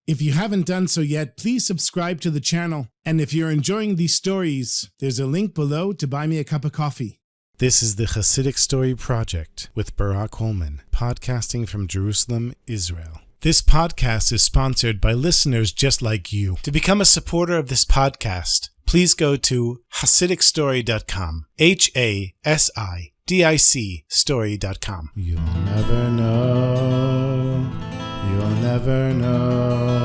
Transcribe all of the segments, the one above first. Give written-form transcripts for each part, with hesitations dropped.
If you haven't done so yet, please subscribe to the channel. And if you're enjoying these stories, there's a link below to buy me a cup of coffee. This is the Chassidic Story Project with Barak Hullman, podcasting from Jerusalem, Israel. This podcast is sponsored by listeners just like you. To become a supporter of this podcast, please go to HasidicStory.com. HASIDIC story.com. You'll never know. You'll never know.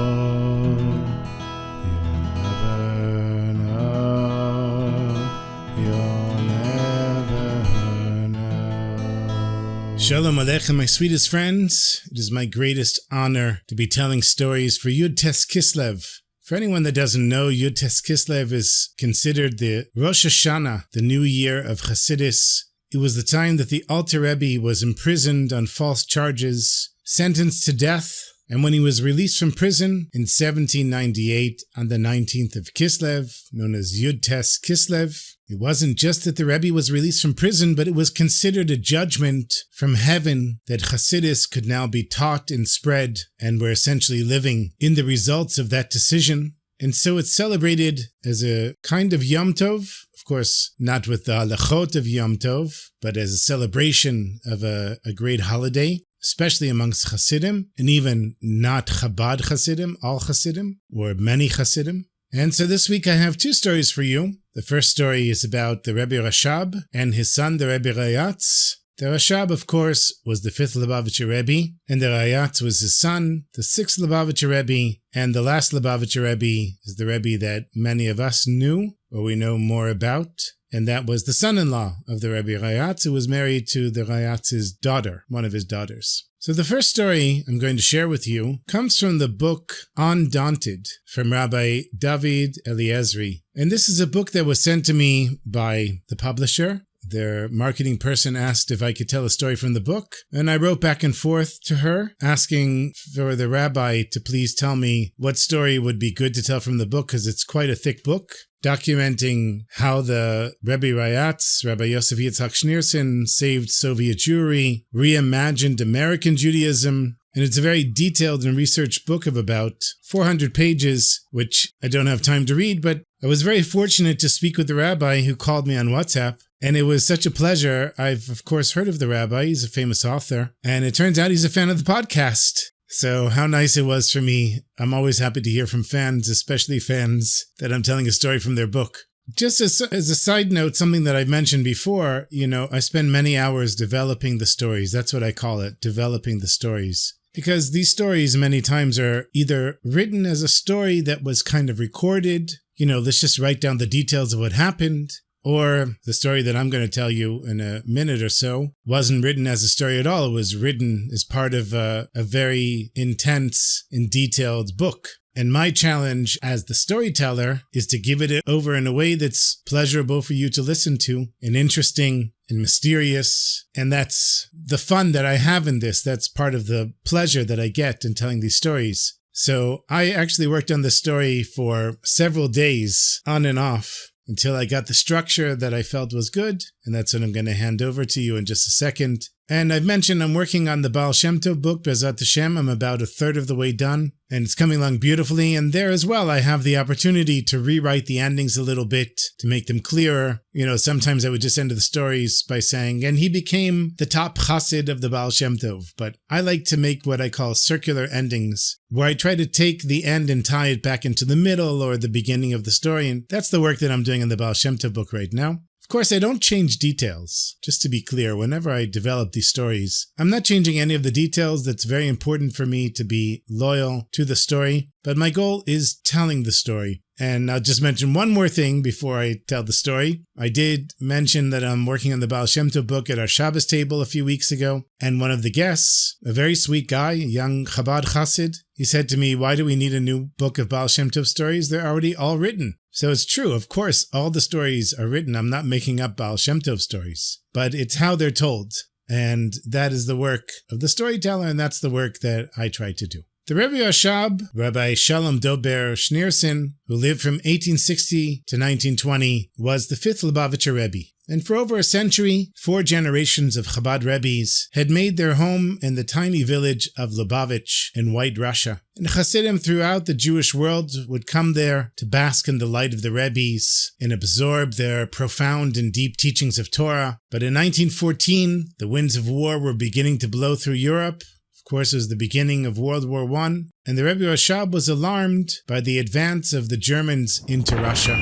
You'll never know. You'll never know. Shalom Aleichem, my sweetest friends. It is my greatest honor to be telling stories for Yud Tes Kislev. For anyone that doesn't know, Yud Tes Kislev is considered the Rosh Hashanah, the new year of Chassidus. It was the time that the Alter Rebbe was imprisoned on false charges, sentenced to death, and when he was released from prison in 1798 on the 19th of Kislev, known as Yud Tes Kislev, it wasn't just that the Rebbe was released from prison, but it was considered a judgment from heaven that Chassidus could now be taught and spread, and we're essentially living in the results of that decision. And so it's celebrated as a kind of Yom Tov, of course, not with the halachot of Yom Tov, but as a celebration of a great holiday, especially amongst Chassidim, and even not Chabad Chassidim, all Chassidim, or many Chassidim. And so this week I have two stories for you. The first story is about the Rebbe Rashab and his son, the Rebbe Rayatz. The Rashab, of course, was the fifth Lubavitcher Rebbe, and the Rayatz was his son, the sixth Lubavitcher Rebbe, and the last Lubavitcher Rebbe is the Rebbe that many of us knew, or we know more about, and that was the son-in-law of the Rebbe Rayatz, who was married to the Rayatz's daughter, one of his daughters. So the first story I'm going to share with you comes from the book Undaunted from Rabbi David Eliezri. And this is a book that was sent to me by the publisher. Their marketing person asked if I could tell a story from the book, and I wrote back and forth to her, asking for the rabbi to please tell me what story would be good to tell from the book, because it's quite a thick book, documenting how the Rebbe Rayatz, Rabbi Yosef Yitzhak Schneerson, saved Soviet Jewry, reimagined American Judaism, and it's a very detailed and researched book of about 400 pages, which I don't have time to read, but I was very fortunate to speak with the rabbi who called me on WhatsApp. And it was such a pleasure. I've, of course, heard of the rabbi. He's a famous author. And it turns out he's a fan of the podcast. So how nice it was for me. I'm always happy to hear from fans, especially fans that I'm telling a story from their book. Just as a side note, something that I've mentioned before, I spend many hours developing the stories. That's what I call it, developing the stories. Because these stories many times are either written as a story that was kind of recorded, let's just write down the details of what happened, or the story that I'm going to tell you in a minute or so wasn't written as a story at all. It was written as part of a very intense and detailed book. And my challenge as the storyteller is to give it over in a way that's pleasurable for you to listen to, and interesting and mysterious. And that's the fun that I have in this. That's part of the pleasure that I get in telling these stories. So I actually worked on this story for several days, on and off, until I got the structure that I felt was good, and that's what I'm going to hand over to you in just a second. And I've mentioned I'm working on the Baal Shem Tov book, B'ezrat Hashem. I'm about a third of the way done, and it's coming along beautifully. And there as well, I have the opportunity to rewrite the endings a little bit to make them clearer. Sometimes I would just end the stories by saying, and he became the top chassid of the Baal Shem Tov. But I like to make what I call circular endings, where I try to take the end and tie it back into the middle or the beginning of the story. And that's the work that I'm doing in the Baal Shem Tov book right now. Of course, I don't change details. Just to be clear, whenever I develop these stories, I'm not changing any of the details. That's very important for me to be loyal to the story. But my goal is telling the story. And I'll just mention one more thing before I tell the story. I did mention that I'm working on the Baal Shem Tov book at our Shabbos table a few weeks ago. And one of the guests, a very sweet guy, a young Chabad Chassid, he said to me, why do we need a new book of Baal Shem Tov stories? They're already all written. So it's true, of course, all the stories are written. I'm not making up Baal Shem Tov stories, but it's how they're told. And that is the work of the storyteller, and that's the work that I try to do. The Rebbe Rashab, Rabbi Shalom Dober Schneerson, who lived from 1860 to 1920, was the fifth Lubavitcher Rebbe. And for over a century, 4 generations of Chabad Rebbes had made their home in the tiny village of Lubavitch in White Russia. And Chassidim throughout the Jewish world would come there to bask in the light of the Rebbes and absorb their profound and deep teachings of Torah. But in 1914, the winds of war were beginning to blow through Europe. Of course, it was the beginning of World War I, and the Rebbe Rashab was alarmed by the advance of the Germans into Russia.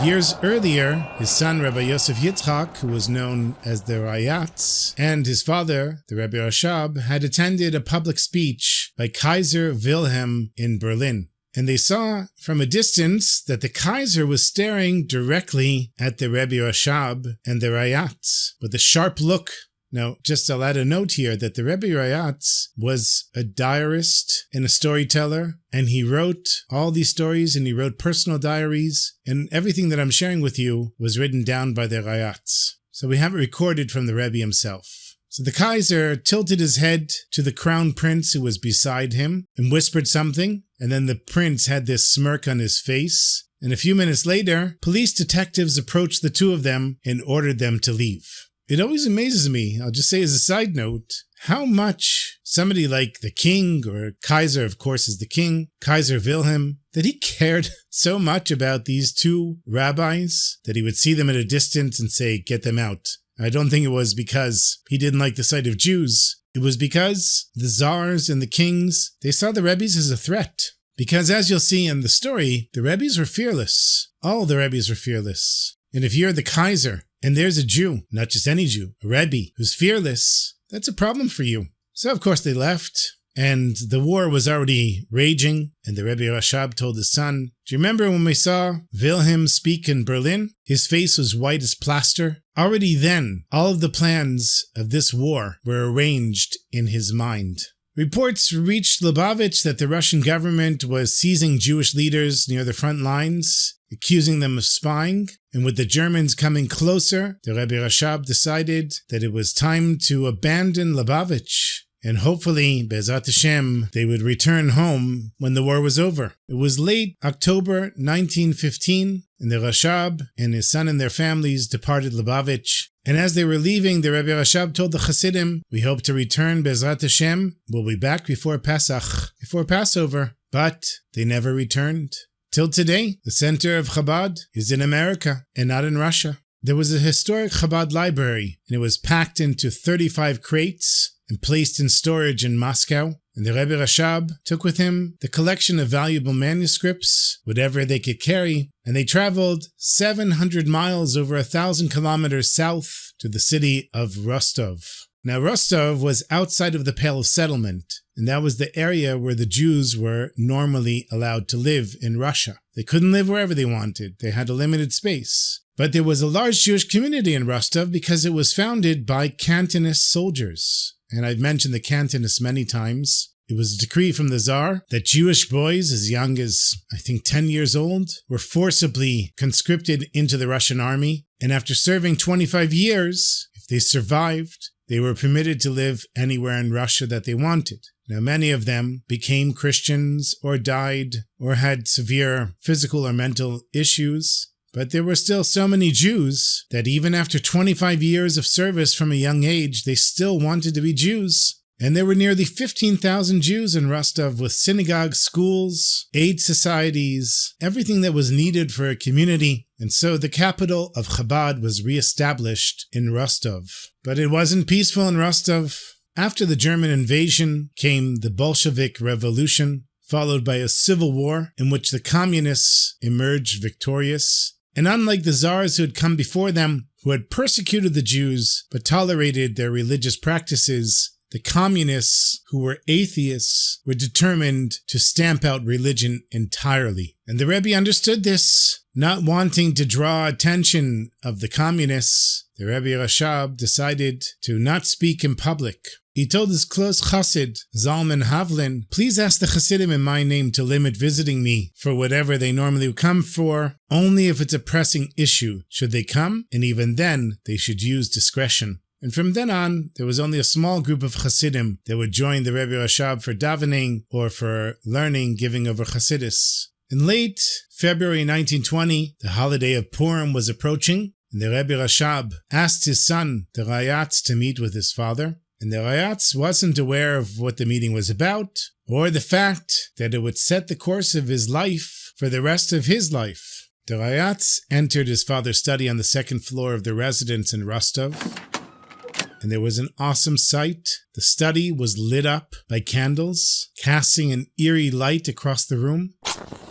Years earlier, his son Rabbi Yosef Yitzchak, who was known as the Rayatz, and his father, the Rebbe Rashab, had attended a public speech by Kaiser Wilhelm in Berlin. And they saw from a distance that the Kaiser was staring directly at the Rebbe Rashab and the Rayatz with a sharp look. Now, just I'll add a note here that the Rebbe Rayatz was a diarist and a storyteller, and he wrote all these stories, and he wrote personal diaries, and everything that I'm sharing with you was written down by the Rayatz. So we have it recorded from the Rebbe himself. So the Kaiser tilted his head to the crown prince who was beside him and whispered something, and then the prince had this smirk on his face, and a few minutes later, police detectives approached the two of them and ordered them to leave. It always amazes me, I'll just say as a side note, how much somebody like the king, or Kaiser of course is the king, Kaiser Wilhelm, that he cared so much about these two rabbis that he would see them at a distance and say, get them out. I don't think it was because he didn't like the sight of Jews. It was because the czars and the kings, they saw the Rebbes as a threat. Because as you'll see in the story, the Rebbes were fearless. All the Rebbes were fearless. And if you're the Kaiser, and there's a Jew, not just any Jew, a Rebbe, who's fearless, that's a problem for you. So of course they left, and the war was already raging, and the Rebbe Rashab told his son, do you remember when we saw Wilhelm speak in Berlin? His face was white as plaster. Already then, all of the plans of this war were arranged in his mind. Reports reached Lubavitch that the Russian government was seizing Jewish leaders near the front lines, accusing them of spying, and with the Germans coming closer, the Rebbe Rashab decided that it was time to abandon Lubavitch, and hopefully, Be'ezrat Hashem, they would return home when the war was over. It was late October 1915, and the Rashab and his son and their families departed Lubavitch. And as they were leaving, the Rebbe Rashab told the Chassidim, we hope to return Be'ezrat Hashem. We'll be back before Pesach, before Passover. But they never returned. Till today, the center of Chabad is in America and not in Russia. There was a historic Chabad library, and it was packed into 35 crates and placed in storage in Moscow. And the Rebbe Rashab took with him the collection of valuable manuscripts, whatever they could carry, and they traveled 700 miles over 1,000 kilometers south to the city of Rostov. Now, Rostov was outside of the Pale of Settlement, and that was the area where the Jews were normally allowed to live in Russia. They couldn't live wherever they wanted. They had a limited space. But there was a large Jewish community in Rostov because it was founded by Cantonist soldiers. And I've mentioned the Cantonists many times. It was a decree from the Tsar that Jewish boys as young as, I think, 10 years old were forcibly conscripted into the Russian army. And after serving 25 years, if they survived, they were permitted to live anywhere in Russia that they wanted. Now, many of them became Christians or died or had severe physical or mental issues. But there were still so many Jews that even after 25 years of service from a young age, they still wanted to be Jews. And there were nearly 15,000 Jews in Rostov with synagogues, schools, aid societies, everything that was needed for a community. And so the capital of Chabad was reestablished in Rostov. But it wasn't peaceful in Rostov. After the German invasion came the Bolshevik Revolution, followed by a civil war in which the communists emerged victorious. And unlike the czars who had come before them, who had persecuted the Jews but tolerated their religious practices, the communists, who were atheists, were determined to stamp out religion entirely. And the Rebbe understood this. Not wanting to draw attention of the communists, the Rebbe Rashab decided to not speak in public. He told his close chassid, Zalman Havlin, please ask the chassidim in my name to limit visiting me for whatever they normally would come for, only if it's a pressing issue should they come, and even then they should use discretion. And from then on, there was only a small group of chassidim that would join the Rebbe Rashab for davening or for learning, giving over chassidus. In late February 1920, the holiday of Purim was approaching, and the Rebbe Rashab asked his son, the Rayatz, to meet with his father. And the Rayatz wasn't aware of what the meeting was about, or the fact that it would set the course of his life for the rest of his life. The Rayatz entered his father's study on the second floor of the residence in Rostov, and there was an awesome sight. The study was lit up by candles, casting an eerie light across the room.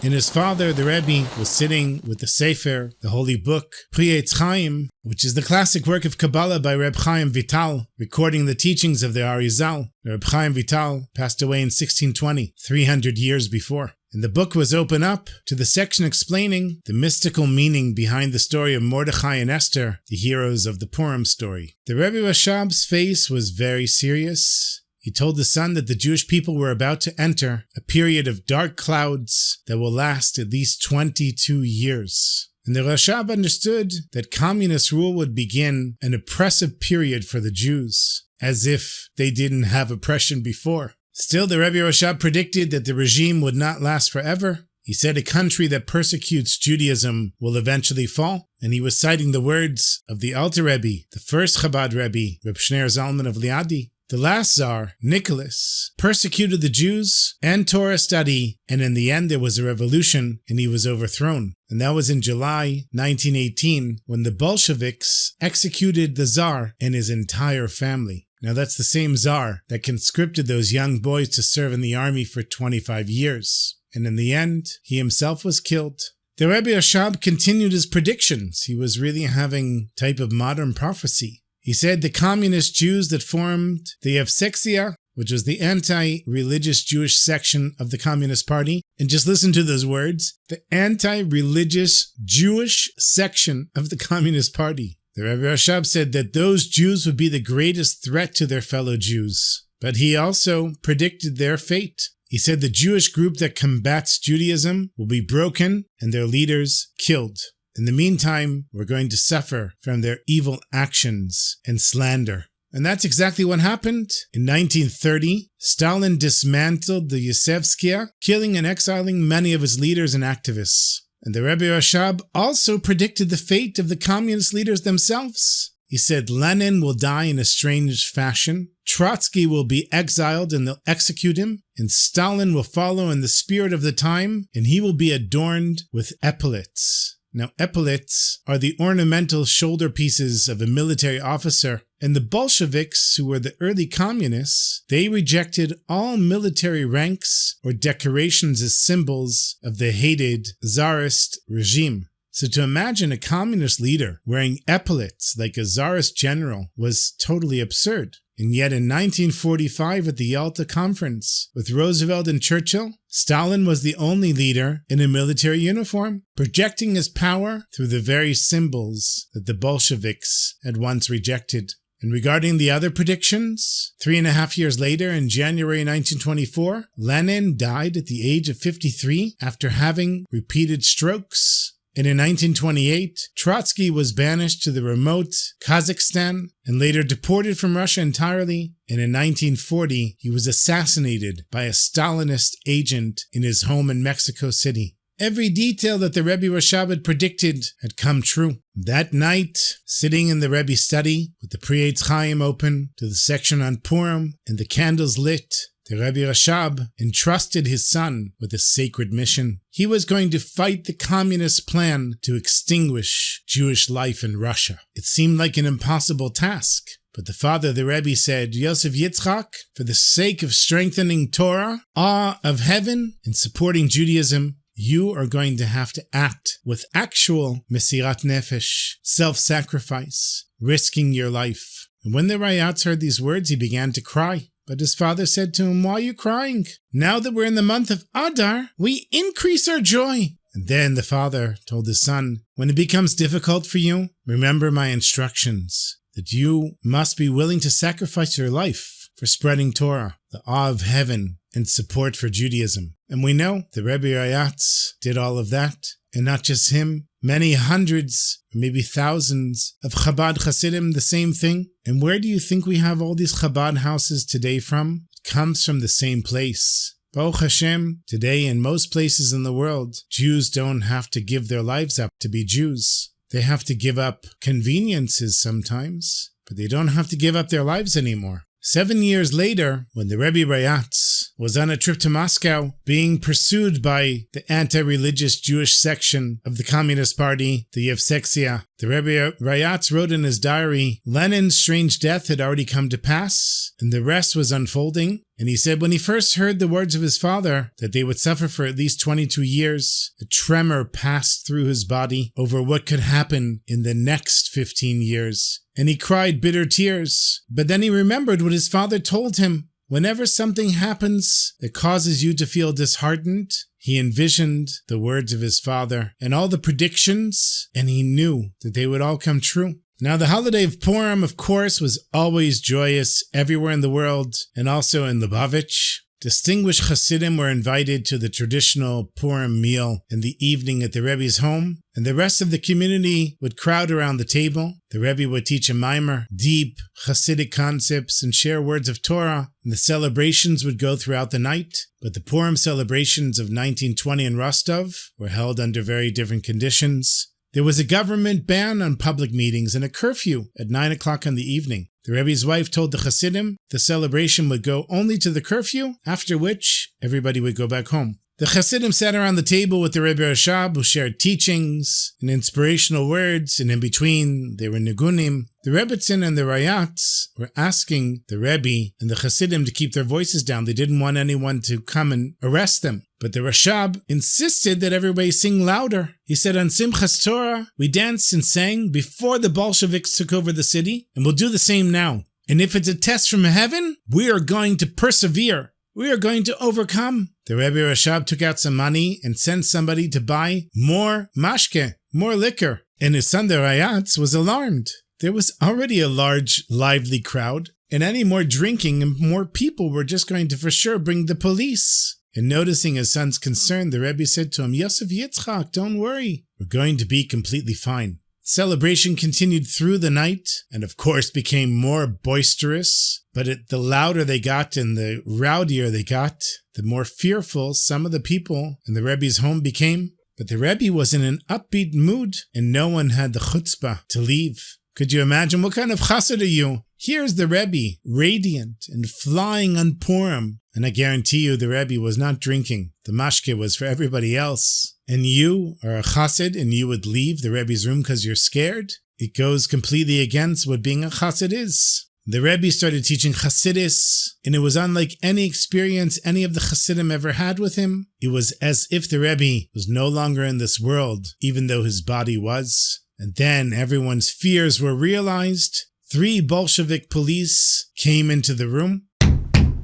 And his father, the Rebbe, was sitting with the Sefer, the holy book, Pri Etz Chaim, which is the classic work of Kabbalah by Reb Chaim Vital, recording the teachings of the Arizal. Reb Chaim Vital passed away in 1620, 300 years before. And the book was open up to the section explaining the mystical meaning behind the story of Mordechai and Esther, the heroes of the Purim story. The Rebbe Rashab's face was very serious. He told the son that the Jewish people were about to enter a period of dark clouds that will last at least 22 years. And the Rashab understood that communist rule would begin an oppressive period for the Jews, as if they didn't have oppression before. Still, the Rebbe Rashab predicted that the regime would not last forever. He said a country that persecutes Judaism will eventually fall, and he was citing the words of the Alter Rebbe, the first Chabad Rebbe, Reb Shneir Zalman of Liadi. The last Tsar, Nicholas, persecuted the Jews and Torah study, and in the end there was a revolution and he was overthrown. And that was in July 1918 when the Bolsheviks executed the Tsar and his entire family. Now that's the same Tsar that conscripted those young boys to serve in the army for 25 years. And in the end, he himself was killed. The Rebbe Rashab continued his predictions. He was really having type of modern prophecy. He said the communist Jews that formed the Yevseksia, which was the anti-religious Jewish section of the Communist Party, and just listen to those words, the anti-religious Jewish section of the Communist Party. The Rebbe Rashab said that those Jews would be the greatest threat to their fellow Jews. But he also predicted their fate. He said the Jewish group that combats Judaism will be broken and their leaders killed. In the meantime, we're going to suffer from their evil actions and slander. And that's exactly what happened. In 1930, Stalin dismantled the Yevseksia, killing and exiling many of his leaders and activists. And the Rebbe Rashab also predicted the fate of the communist leaders themselves. He said Lenin will die in a strange fashion, Trotsky will be exiled and they'll execute him, and Stalin will follow in the spirit of the time, and he will be adorned with epaulets. Now, epaulets are the ornamental shoulder pieces of a military officer, and the Bolsheviks, who were the early communists, they rejected all military ranks or decorations as symbols of the hated Tsarist regime. So to imagine a communist leader wearing epaulets like a Tsarist general was totally absurd. And yet in 1945 at the Yalta Conference with Roosevelt and Churchill, Stalin was the only leader in a military uniform, projecting his power through the very symbols that the Bolsheviks had once rejected. And regarding the other predictions, 3.5 years later, in January 1924, Lenin died at the age of 53 after having repeated strokes. And in 1928, Trotsky was banished to the remote Kazakhstan and later deported from Russia entirely. And in 1940, he was assassinated by a Stalinist agent in his home in Mexico City. Every detail that the Rebbe Rashab had predicted had come true. That night, sitting in the Rebbe's study with the Pri Etz Chaim open to the section on Purim and the candles lit, the Rebbe Rashab entrusted his son with a sacred mission. He was going to fight the communist plan to extinguish Jewish life in Russia. It seemed like an impossible task, but the father, the Rebbe, said, Yosef Yitzchak, for the sake of strengthening Torah, awe of heaven, and supporting Judaism, you are going to have to act with actual Mesirat Nefesh, self-sacrifice, risking your life. And when the Rayatz heard these words, he began to cry. But his father said to him, why are you crying? Now that we're in the month of Adar, we increase our joy. And then the father told his son, when it becomes difficult for you, remember my instructions, that you must be willing to sacrifice your life for spreading Torah, the awe of heaven, and support for Judaism. And we know the Rebbe Rayatz did all of that, and not just him. Many hundreds, maybe thousands of Chabad Chassidim, the same thing. And where do you think we have all these Chabad houses today from? It comes from the same place. Baruch Hashem, today in most places in the world, Jews don't have to give their lives up to be Jews. They have to give up conveniences sometimes, but they don't have to give up their lives anymore. 7 years later, when the Rebbe Rayatz was on a trip to Moscow, being pursued by the anti-religious Jewish section of the Communist Party, the Yevseksia, the Rebbe Rayatz wrote in his diary, Lenin's strange death had already come to pass, and the rest was unfolding. And he said when he first heard the words of his father, that they would suffer for at least 22 years, a tremor passed through his body over what could happen in the next 15 years. And he cried bitter tears. But then he remembered what his father told him. Whenever something happens that causes you to feel disheartened, he envisioned the words of his father and all the predictions, and he knew that they would all come true. Now, the holiday of Purim, of course, was always joyous everywhere in the world, and also in Lubavitch. Distinguished Chassidim were invited to the traditional Purim meal in the evening at the Rebbe's home, and the rest of the community would crowd around the table. The Rebbe would teach a mimer, deep Chassidic concepts, and share words of Torah, and the celebrations would go throughout the night. But the Purim celebrations of 1920 in Rostov were held under very different conditions. There was a government ban on public meetings and a curfew at 9 o'clock in the evening. The Rebbe's wife told the Chassidim the celebration would go only to the curfew, after which everybody would go back home. The Chassidim sat around the table with the Rebbe Rashab, who shared teachings and inspirational words, and in between they were nigunim. The Rebbetzin and the Rayatz were asking the Rebbe and the Chassidim to keep their voices down. They didn't want anyone to come and arrest them. But the Rashab insisted that everybody sing louder. He said, on Simchas Torah, we danced and sang before the Bolsheviks took over the city, and we'll do the same now. And if it's a test from heaven, we are going to persevere. We are going to overcome. The Rebbe Rashab took out some money and sent somebody to buy more mashke, more liquor. And his son, the Rayatz, was alarmed. There was already a large, lively crowd, and any more drinking and more people were just going to for sure bring the police. And noticing his son's concern, the Rebbe said to him, Yosef Yitzchak, don't worry. We're going to be completely fine. Celebration continued through the night, and of course became more boisterous. But the louder they got and the rowdier they got, the more fearful some of the people in the Rebbe's home became. But the Rebbe was in an upbeat mood, and no one had the chutzpah to leave. Could you imagine? What kind of chassid are you? Here's the Rebbe, radiant and flying on Purim. And I guarantee you the Rebbe was not drinking. The mashke was for everybody else. And you are a chassid and you would leave the Rebbe's room because you're scared? It goes completely against what being a chassid is. The Rebbe started teaching Chassidus, and it was unlike any experience any of the Chassidim ever had with him. It was as if the Rebbe was no longer in this world, even though his body was. And then everyone's fears were realized. 3 Bolshevik police came into the room.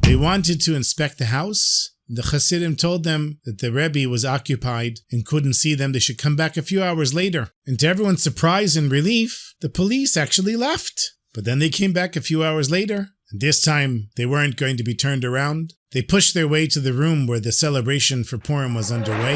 They wanted to inspect the house. The Chassidim told them that the Rebbe was occupied and couldn't see them. They should come back a few hours later. And to everyone's surprise and relief, the police actually left. But then they came back a few hours later, and this time they weren't going to be turned around. They pushed their way to the room where the celebration for Purim was underway.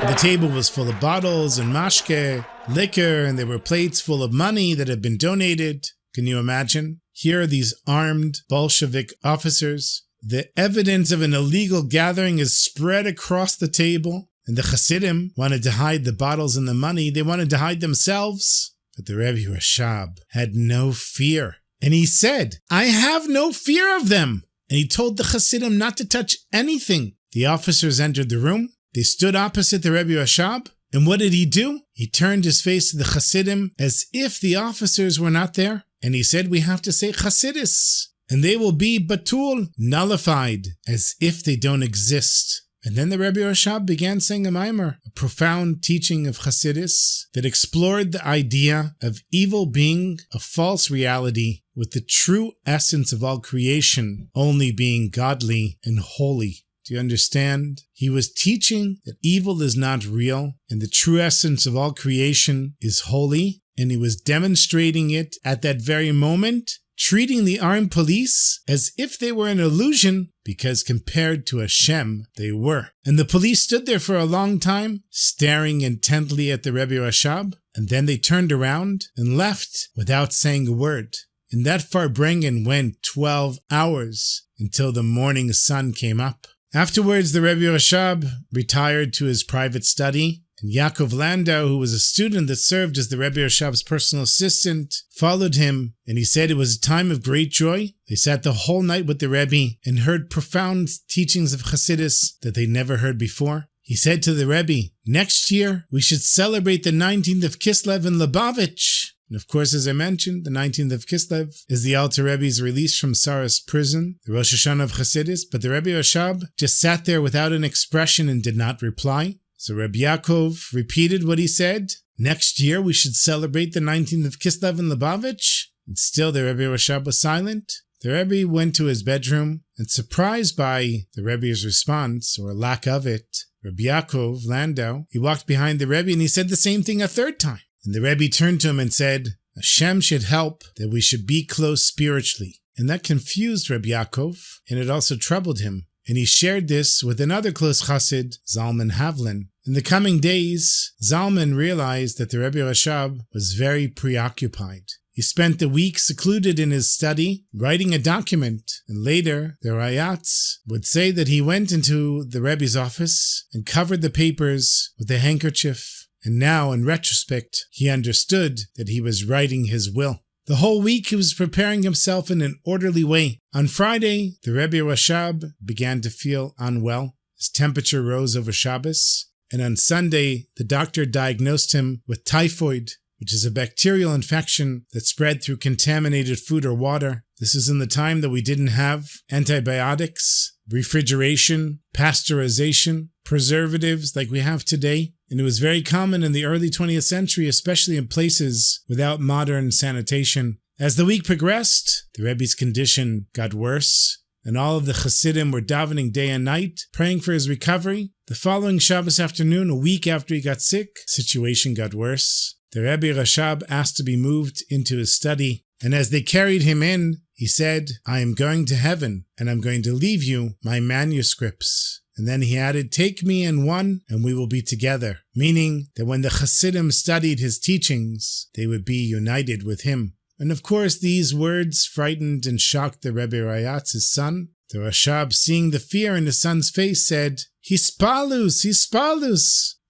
The table was full of bottles and mashke, liquor, and there were plates full of money that had been donated. Can you imagine? Here are these armed Bolshevik officers. The evidence of an illegal gathering is spread across the table, and the Chassidim wanted to hide the bottles and the money. They wanted to hide themselves. But the Rebbe Rashab had no fear. And he said, I have no fear of them. And he told the Chassidim not to touch anything. The officers entered the room. They stood opposite the Rebbe Rashab. And what did he do? He turned his face to the Chassidim as if the officers were not there. And he said, we have to say Chassidus. And they will be batul, nullified, as if they don't exist. And then the Rebbe Rashab began saying a mimer, a profound teaching of Chassidus that explored the idea of evil being a false reality with the true essence of all creation only being godly and holy. Do you understand? He was teaching that evil is not real and the true essence of all creation is holy, and he was demonstrating it at that very moment, treating the armed police as if they were an illusion, because compared to Hashem, they were. And the police stood there for a long time, staring intently at the Rebbe Rashab, and then they turned around and left without saying a word. In that Farbrengen went 12 hours until the morning sun came up. Afterwards, the Rebbe Rashab retired to his private study, and Yaakov Landau, who was a student that served as the Rebbe Rashab's personal assistant, followed him, and he said it was a time of great joy. They sat the whole night with the Rebbe and heard profound teachings of Chassidus that they never heard before. He said to the Rebbe, "Next year, we should celebrate the 19th of Kislev in Lubavitch." And of course, as I mentioned, the 19th of Kislev is the Alter Rebbe's release from Sarah's prison, the Rosh Hashanah of Chassidus, but the Rebbe Rashab just sat there without an expression and did not reply. So Rabbi Yaakov repeated what he said. Next year, we should celebrate the 19th of Kislev in Lubavitch. And still the Rebbe Rashab was silent. The Rebbe went to his bedroom, and surprised by the Rebbe's response, or lack of it, Rabbi Yaakov Landau, he walked behind the Rebbe and he said the same thing a third time. And the Rebbe turned to him and said, Hashem should help that we should be close spiritually. And that confused Rabbi Yaakov, and it also troubled him. And he shared this with another close chassid, Zalman Havlin. In the coming days, Zalman realized that the Rebbe Rashab was very preoccupied. He spent the week secluded in his study, writing a document, and later the Rayatz would say that he went into the Rebbe's office and covered the papers with a handkerchief, and now, in retrospect, he understood that he was writing his will. The whole week he was preparing himself in an orderly way. On Friday, the Rebbe Rashab began to feel unwell. His temperature rose over Shabbos, and on Sunday, the doctor diagnosed him with typhoid, which is a bacterial infection that spread through contaminated food or water. This is in the time that we didn't have antibiotics, refrigeration, pasteurization, preservatives like we have today. And it was very common in the early 20th century, especially in places without modern sanitation. As the week progressed, the Rebbe's condition got worse, and all of the Chassidim were davening day and night, praying for his recovery. The following Shabbos afternoon, a week after he got sick, the situation got worse. The Rebbe Rashab asked to be moved into his study, and as they carried him in, he said, I am going to heaven, and I'm going to leave you my manuscripts. And then he added, take me in one, and we will be together, meaning that when the Chassidim studied his teachings, they would be united with him. And of course, these words frightened and shocked the Rebbe Rayatz, his son. The Rashab, seeing the fear in his son's face, said, Hispalus,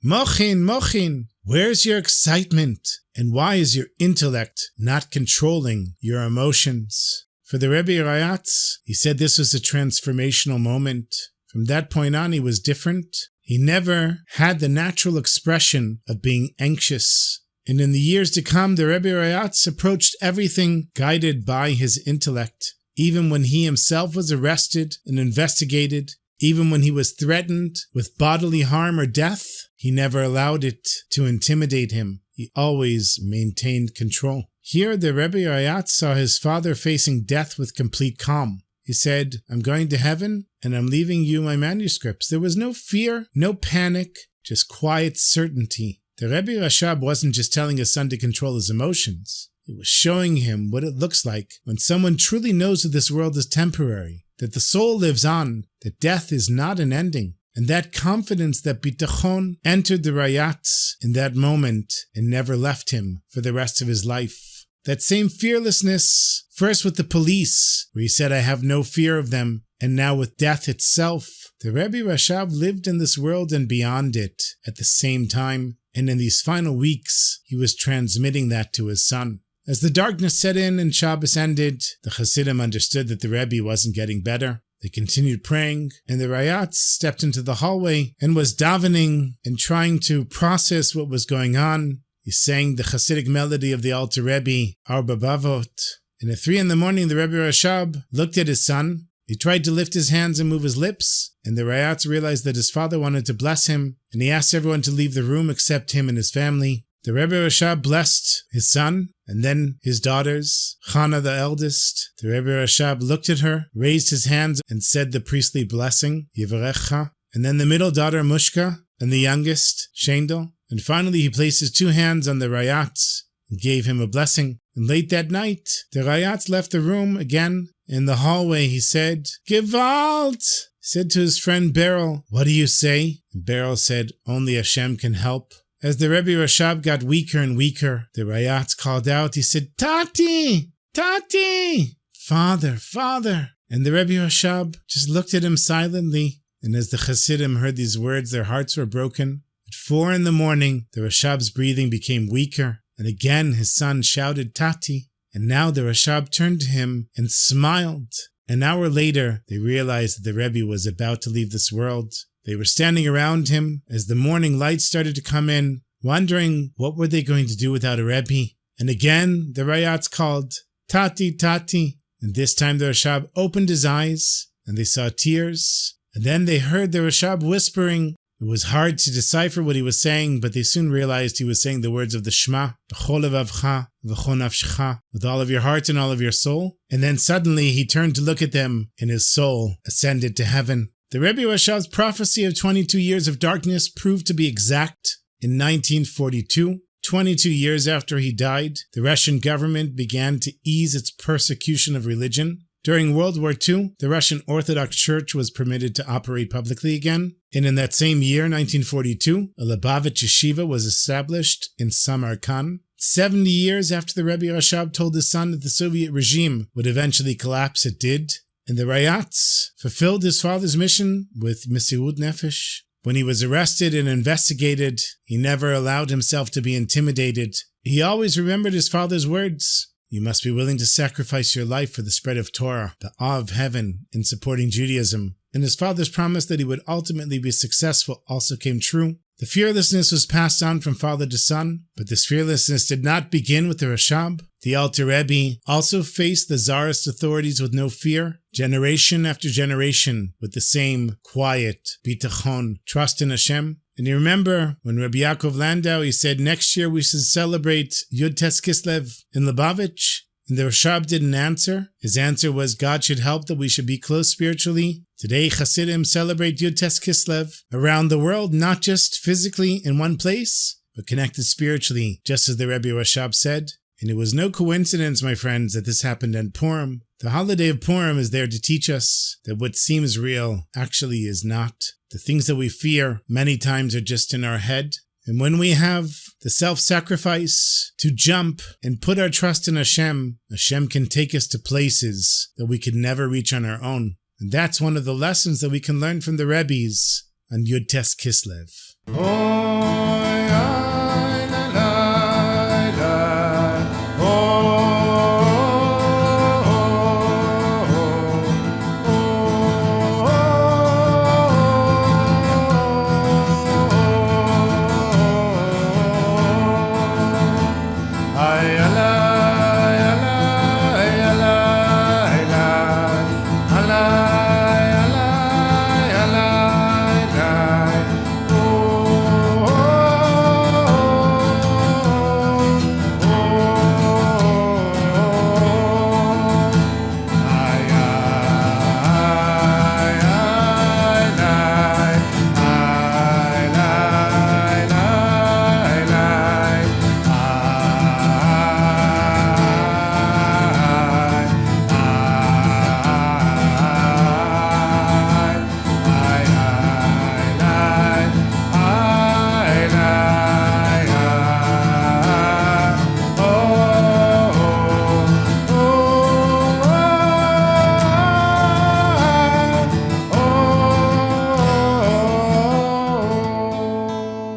mochin, mochin. Where's your excitement? And why is your intellect not controlling your emotions? For the Rebbe Rayatz, he said this was a transformational moment. From that point on, he was different. He never had the natural expression of being anxious. And in the years to come, the Rebbe Rayatz approached everything guided by his intellect. Even when he himself was arrested and investigated, even when he was threatened with bodily harm or death, he never allowed it to intimidate him. He always maintained control. Here, the Rebbe Rayatz saw his father facing death with complete calm. He said, I'm going to heaven, and I'm leaving you my manuscripts. There was no fear, no panic, just quiet certainty. The Rebbe Rashab wasn't just telling his son to control his emotions. It was showing him what it looks like when someone truly knows that this world is temporary, that the soul lives on, that death is not an ending. And that confidence, that bitachon, entered the Rayatz in that moment and never left him for the rest of his life. That same fearlessness, first with the police, where he said, I have no fear of them, and now with death itself. The Rebbe Rashab lived in this world and beyond it at the same time, and in these final weeks, he was transmitting that to his son. As the darkness set in and Shabbos ended, the Chassidim understood that the Rebbe wasn't getting better. They continued praying, and the Rayatz stepped into the hallway and was davening and trying to process what was going on. He sang the Chassidic melody of the Alter Rebbe, Arba Bavot. And at 3 a.m, the Rebbe Rashab looked at his son. He tried to lift his hands and move his lips, and the Rayatz realized that his father wanted to bless him, and he asked everyone to leave the room except him and his family. The Rebbe Rashab blessed his son, and then his daughters, Chana the eldest. The Rebbe Rashab looked at her, raised his hands, and said the priestly blessing, Yivarecha, and then the middle daughter, Mushka, and the youngest, Shendel. And finally he placed his 2 hands on the Rayatz and gave him a blessing. And late that night, the Rayatz left the room again. In the hallway he said, Gewalt! He said to his friend Beryl, what do you say? And Beryl said, only Hashem can help. As the Rebbe Rashab got weaker and weaker, the Rayatz called out. He said, Tati! Tati! Father, father! And the Rebbe Rashab just looked at him silently. And as the Chassidim heard these words, their hearts were broken. At 4 a.m, the Rashab's breathing became weaker. And again his son shouted, Tati! And now the Rashab turned to him and smiled. An hour later, they realized that the Rebbe was about to leave this world. They were standing around him as the morning light started to come in, wondering what were they going to do without a Rebbe. And again, the Rayats called, Tati, Tati. And this time the Rashab opened his eyes, and they saw tears. And then they heard the Rashab whispering. It was hard to decipher what he was saying, but they soon realized he was saying the words of the Shema, B'chol levavcha v'chol nafshecha, with all of your heart and all of your soul. And then suddenly he turned to look at them, and his soul ascended to heaven. The Rebbe Rashab's prophecy of 22 years of darkness proved to be exact. In 1942, 22 years after he died, the Russian government began to ease its persecution of religion. During World War II, the Russian Orthodox Church was permitted to operate publicly again. And in that same year, 1942, a Lubavitch yeshiva was established in Samarkand. 70 years after the Rebbe Rashab told his son that the Soviet regime would eventually collapse, it did. And the Rayats fulfilled his father's mission with Mesirut Nefesh. When he was arrested and investigated, he never allowed himself to be intimidated. He always remembered his father's words. You must be willing to sacrifice your life for the spread of Torah, the awe of heaven, in supporting Judaism. And his father's promise that he would ultimately be successful also came true. The fearlessness was passed on from father to son, but this fearlessness did not begin with the Rashab. The Alter Rebbe also faced the Tsarist authorities with no fear, generation after generation, with the same quiet, bitachon, trust in Hashem. And you remember when Rabbi Yaakov Landau, he said next year we should celebrate Yud Tes Kislev in Lubavitch, and the Rashab didn't answer. His answer was God should help that we should be close spiritually. Today Chassidim celebrate Yud Tes Kislev around the world, not just physically in one place, but connected spiritually, just as the Rebbe Rashab said. And it was no coincidence, my friends, that this happened on Purim. The holiday of Purim is there to teach us that what seems real actually is not. The things that we fear many times are just in our head. And when we have the self-sacrifice to jump and put our trust in Hashem, Hashem can take us to places that we could never reach on our own. And that's one of the lessons that we can learn from the Rebbes on Yud Tes Kislev.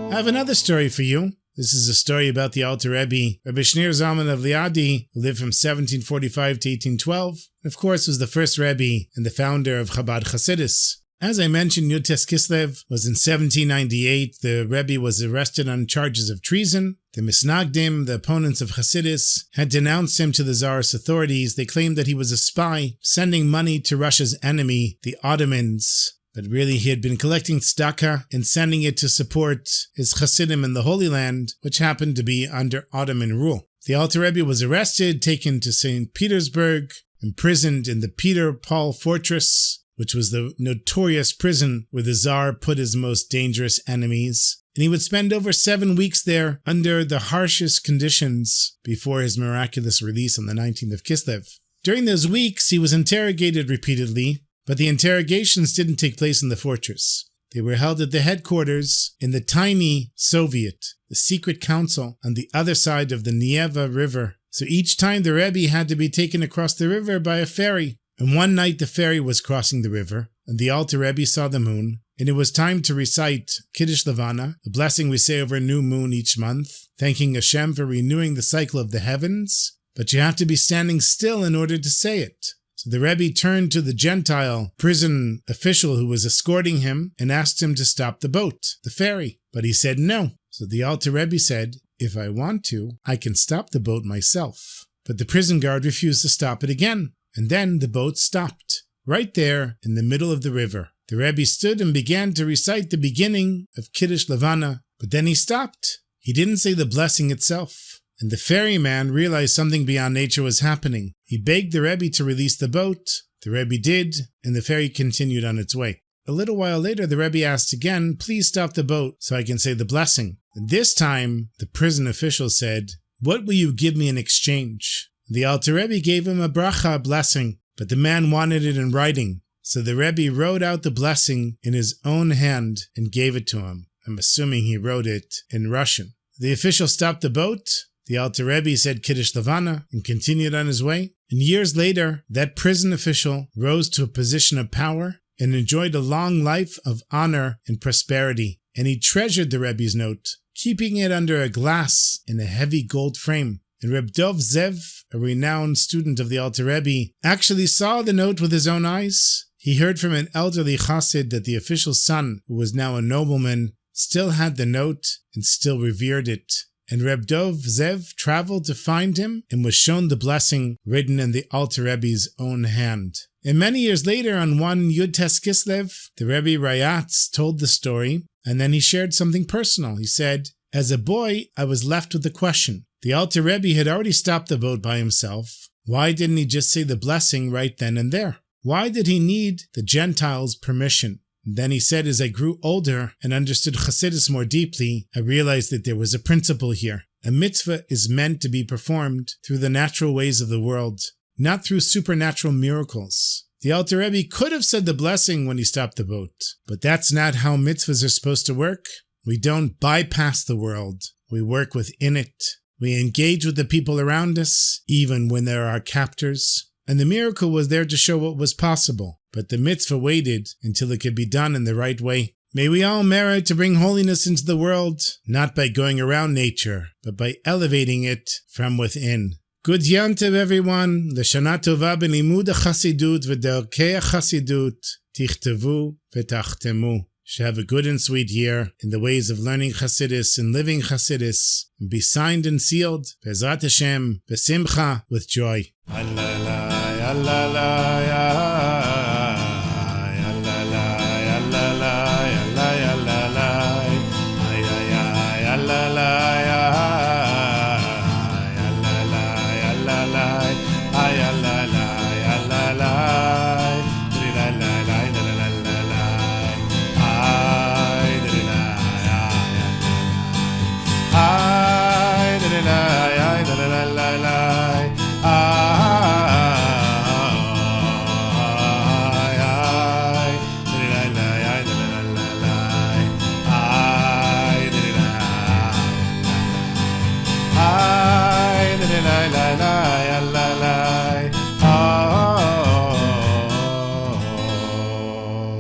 I have another story for you. This is a story about the Alter Rebbe, Rabbi Shneur Zalman of Liadi, who lived from 1745 to 1812, and of course was the first Rebbe and the founder of Chabad Hasidus. As I mentioned, Yud Tes Kislev was in 1798. The Rebbe was arrested on charges of treason. The Misnagdim, the opponents of Hasidus, had denounced him to the Tsarist authorities. They claimed that he was a spy, sending money to Russia's enemy, the Ottomans. But really he had been collecting tzedakah and sending it to support his Chassidim in the Holy Land, which happened to be under Ottoman rule. The Alter Rebbe was arrested, taken to St. Petersburg, imprisoned in the Peter Paul Fortress, which was the notorious prison where the Tsar put his most dangerous enemies. And he would spend over 7 weeks there under the harshest conditions before his miraculous release on the 19th of Kislev. During those weeks, he was interrogated repeatedly, but the interrogations didn't take place in the fortress. They were held at the headquarters in the tiny Soviet, the secret council on the other side of the Neva River, So each time the Rebbe had to be taken across the river by a ferry. And one night the ferry was crossing the river, and the Alter Rebbe saw the moon, and it was time to recite Kiddush Levana, the blessing we say over a new moon each month, thanking Hashem for renewing the cycle of the heavens, but you have to be standing still in order to say it. So the Rebbe turned to the Gentile prison official who was escorting him and asked him to stop the boat, the ferry, but he said no. So the Alter Rebbe said, if I want to, I can stop the boat myself. But the prison guard refused to stop it again. And then the boat stopped, right there in the middle of the river. The Rebbe stood and began to recite the beginning of Kiddush Levana, but then he stopped. He didn't say the blessing itself. And the ferryman realized something beyond nature was happening. He begged the Rebbe to release the boat. The Rebbe did, and the ferry continued on its way. A little while later, the Rebbe asked again, please stop the boat so I can say the blessing. And this time, the prison official said, what will you give me in exchange? The Alter Rebbe gave him a bracha, a blessing, but the man wanted it in writing. So the Rebbe wrote out the blessing in his own hand and gave it to him. I'm assuming he wrote it in Russian. The official stopped the boat. The Alter Rebbe said Kiddush Levana and continued on his way. And years later, that prison official rose to a position of power and enjoyed a long life of honor and prosperity. And he treasured the Rebbe's note, keeping it under a glass in a heavy gold frame. And Reb Dov Zev, a renowned student of the Alter Rebbe, actually saw the note with his own eyes. He heard from an elderly chassid that the official's son, who was now a nobleman, still had the note and still revered it. And Reb Dov Zev traveled to find him and was shown the blessing written in the Alter Rebbe's own hand. And many years later, on one Yud Tes Kislev, the Rebbe Rayatz told the story, and then he shared something personal. He said, as a boy, I was left with a question. The Alter Rebbe had already stopped the boat by himself. Why didn't he just say the blessing right then and there? Why did he need the Gentiles' permission? And then he said, as I grew older and understood Chassidus more deeply, I realized that there was a principle here. A mitzvah is meant to be performed through the natural ways of the world, not through supernatural miracles. The Alter Rebbe could have said the blessing when he stopped the boat, but that's not how mitzvahs are supposed to work. We don't bypass the world. We work within it. We engage with the people around us, even when they're our captors. And the miracle was there to show what was possible, but the mitzvah waited until it could be done in the right way. May we all merit to bring holiness into the world, not by going around nature, but by elevating it from within. Good Yantiv, everyone. L'shana tova b'limud ha'chasidut v'derkei ha'chasidut tichtavu v'tachtemu. Should have a good and sweet year in the ways of learning Chassidus and living Chassidus, and be signed and sealed, Be'ezrat Hashem, Besimcha, with joy.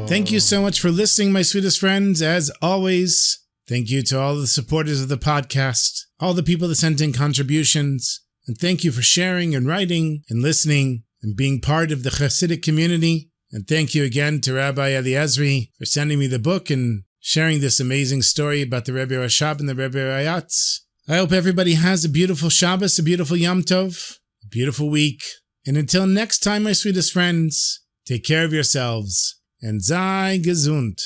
Thank you so much for listening, my sweetest friends. As always, thank you to all the supporters of the podcast, all the people that sent in contributions, and thank you for sharing and writing and listening and being part of the Chassidic community. And thank you again to Rabbi Eliezri for sending me the book and sharing this amazing story about the Rebbe Rashab and the Rebbe Rayatz. I hope everybody has a beautiful Shabbos, a beautiful Yom Tov, a beautiful week. And until next time, my sweetest friends, take care of yourselves and sei gesund.